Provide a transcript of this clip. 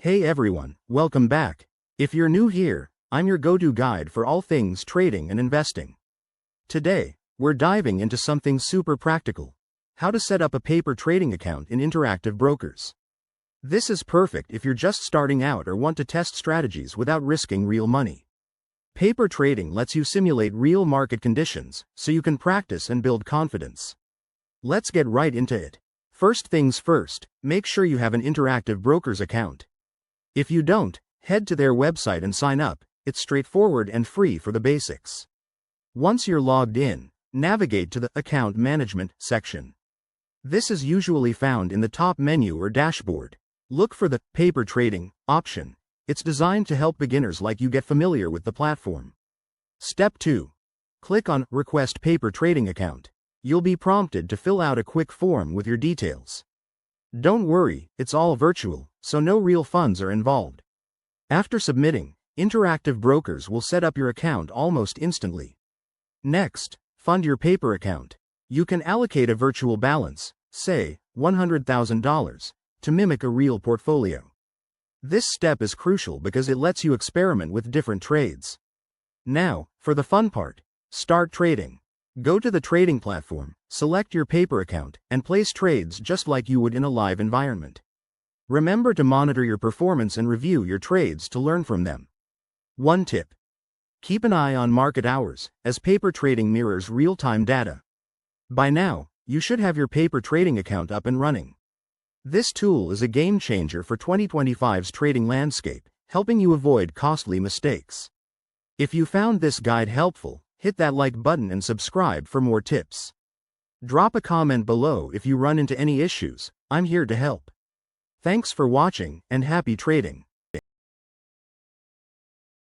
Hey everyone, welcome back. If you're new here, I'm your go-to guide for all things trading and investing. Today, we're diving into something super practical: how to set up a paper trading account in Interactive Brokers. This is perfect if you're just starting out or want to test strategies without risking real money. Paper trading lets you simulate real market conditions, so you can practice and build confidence. Let's get right into it. First things first, make sure you have an Interactive Brokers account. If you don't, head to their website and sign up. It's straightforward and free for the basics. Once you're logged in, navigate to the Account Management section. This is usually found in the top menu or dashboard. Look for the Paper Trading option. It's designed to help beginners like you get familiar with the platform. Step 2. Click on Request Paper Trading Account. You'll be prompted to fill out a quick form with your details. Don't worry, it's all virtual, so no real funds are involved. After submitting, Interactive Brokers will set up your account almost instantly. Next, fund your paper account. You can allocate a virtual balance, say, $100,000, to mimic a real portfolio. This step is crucial because it lets you experiment with different trades. Now, for the fun part: start trading. Go to the trading platform, select your paper account, and place trades just like you would in a live environment. Remember to monitor your performance and review your trades to learn from them. One tip: keep an eye on market hours, as paper trading mirrors real-time data. By now, you should have your paper trading account up and running. This tool is a game changer for 2025's trading landscape, helping you avoid costly mistakes. If you found this guide helpful, hit that like button and subscribe for more tips. Drop a comment below if you run into any issues. I'm here to help. Thanks for watching, and happy trading.